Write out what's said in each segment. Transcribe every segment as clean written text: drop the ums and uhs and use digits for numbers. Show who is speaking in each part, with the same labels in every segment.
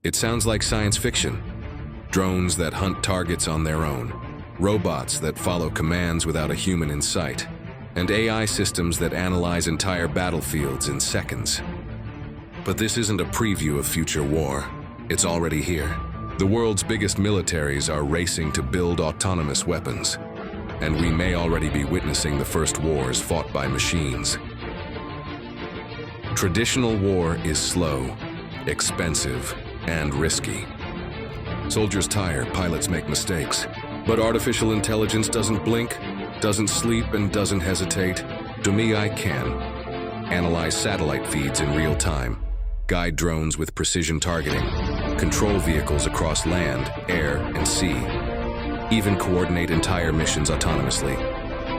Speaker 1: It sounds like science fiction. Drones that hunt targets on their own, robots that follow commands without a human in sight, and AI systems that analyze entire battlefields in seconds. But this isn't a preview of future war. It's already here. The world's biggest militaries are racing to build autonomous weapons, and we may already be witnessing the first wars fought by machines. Traditional war is slow, expensive, and risky. Soldiers tire, pilots make mistakes. But artificial intelligence doesn't blink, doesn't sleep, and doesn't hesitate. To me, I can. Analyze satellite feeds in real time, guide drones with precision targeting, control vehicles across land, air, and sea, even coordinate entire missions autonomously.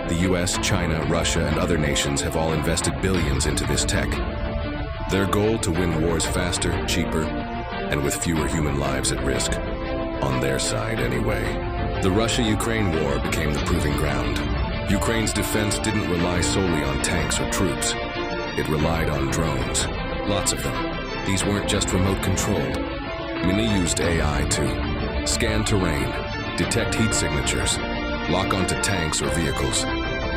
Speaker 1: The US, China, Russia, and other nations have all invested billions into this tech. Their goal to win wars faster, cheaper, and with fewer human lives at risk. On their side, anyway. The Russia-Ukraine war became the proving ground. Ukraine's defense didn't rely solely on tanks or troops. It relied on drones. Lots of them. These weren't just remote-controlled. Many used AI to scan terrain, detect heat signatures, lock onto tanks or vehicles,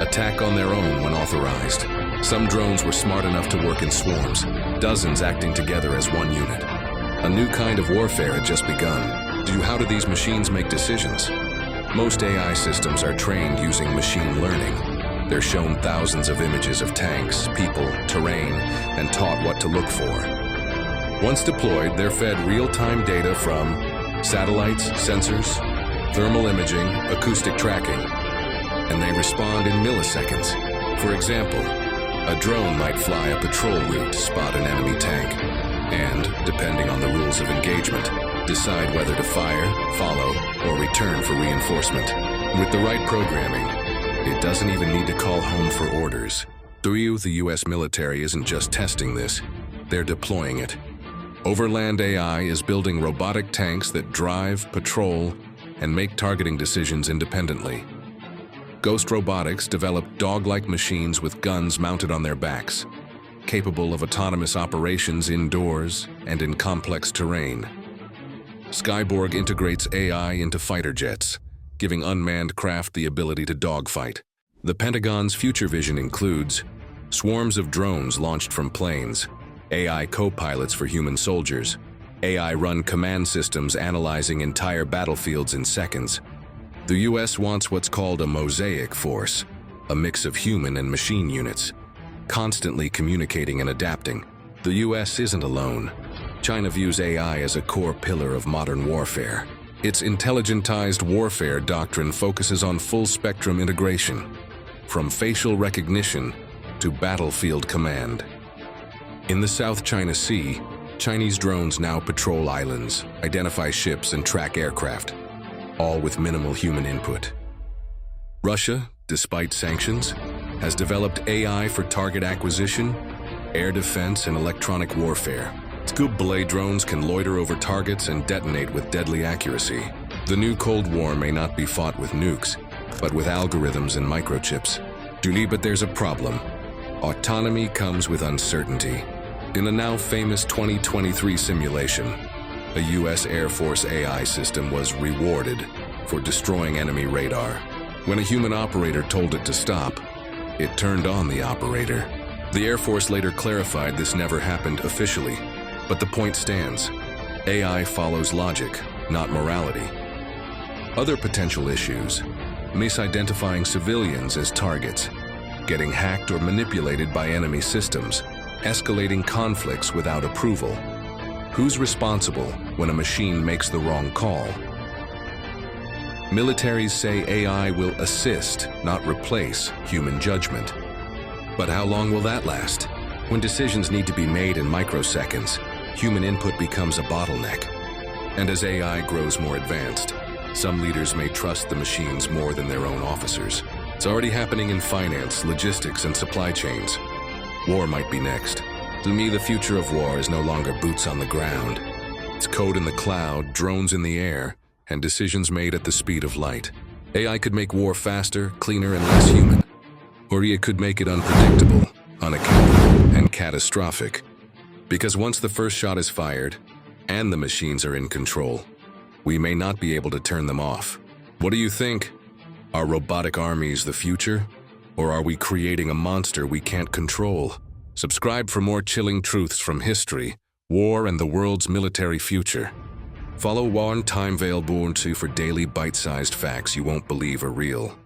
Speaker 1: attack on their own when authorized. Some drones were smart enough to work in swarms, dozens acting together as one unit. A new kind of warfare had just begun. How do these machines make decisions? Most AI systems are trained using machine learning. They're shown thousands of images of tanks, people, terrain, and taught what to look for. Once deployed, they're fed real-time data from satellites, sensors, thermal imaging, acoustic tracking, and they respond in milliseconds. For example, a drone might fly a patrol route to spot an enemy tank, and, depending on the rules of engagement, decide whether to fire, follow, or return for reinforcement. With the right programming, it doesn't even need to call home for orders. The US military isn't just testing this, they're deploying it. Overland AI is building robotic tanks that drive, patrol, and make targeting decisions independently. Ghost Robotics developed dog-like machines with guns mounted on their backs, capable of autonomous operations indoors and in complex terrain. Skyborg integrates AI into fighter jets, giving unmanned craft the ability to dogfight. The Pentagon's future vision includes swarms of drones launched from planes, AI co-pilots for human soldiers, AI-run command systems analyzing entire battlefields in seconds. The US wants what's called a mosaic force, a mix of human and machine units, constantly communicating and adapting. The US isn't alone. China views AI as a core pillar of modern warfare. Its intelligentized warfare doctrine focuses on full-spectrum integration, from facial recognition to battlefield command. In the South China Sea, Chinese drones now patrol islands, identify ships, and track aircraft, all with minimal human input. Russia, despite sanctions, has developed AI for target acquisition, air defense, and electronic warfare. Scoop belay drones can loiter over targets and detonate with deadly accuracy. The new Cold War may not be fought with nukes, but with algorithms and microchips. But there's a problem. Autonomy comes with uncertainty. In a now famous 2023 simulation, a US Air Force AI system was rewarded for destroying enemy radar. When a human operator told it to stop, it turned on the operator. The Air Force later clarified this never happened officially, but the point stands. AI follows logic, not morality. Other potential issues: misidentifying civilians as targets, getting hacked or manipulated by enemy systems, escalating conflicts without approval. Who's responsible when a machine makes the wrong call? Militaries say AI will assist, not replace, human judgment. But how long will that last? When decisions need to be made in microseconds, human input becomes a bottleneck. And as AI grows more advanced, some leaders may trust the machines more than their own officers. It's already happening in finance, logistics, and supply chains. War might be next. To me, the future of war is no longer boots on the ground. It's code in the cloud, drones in the air, and decisions made at the speed of light. AI could make war faster, cleaner, and less human. Or it could make it unpredictable, unaccountable, and catastrophic. Because once the first shot is fired, and the machines are in control. We may not be able to turn them off. What do you think? Are robotic armies the future? Or are we creating a monster we can't control? Subscribe for more chilling truths from history, war, and the world's military future. Follow Warren Timevale Born for daily bite-sized facts you won't believe are real.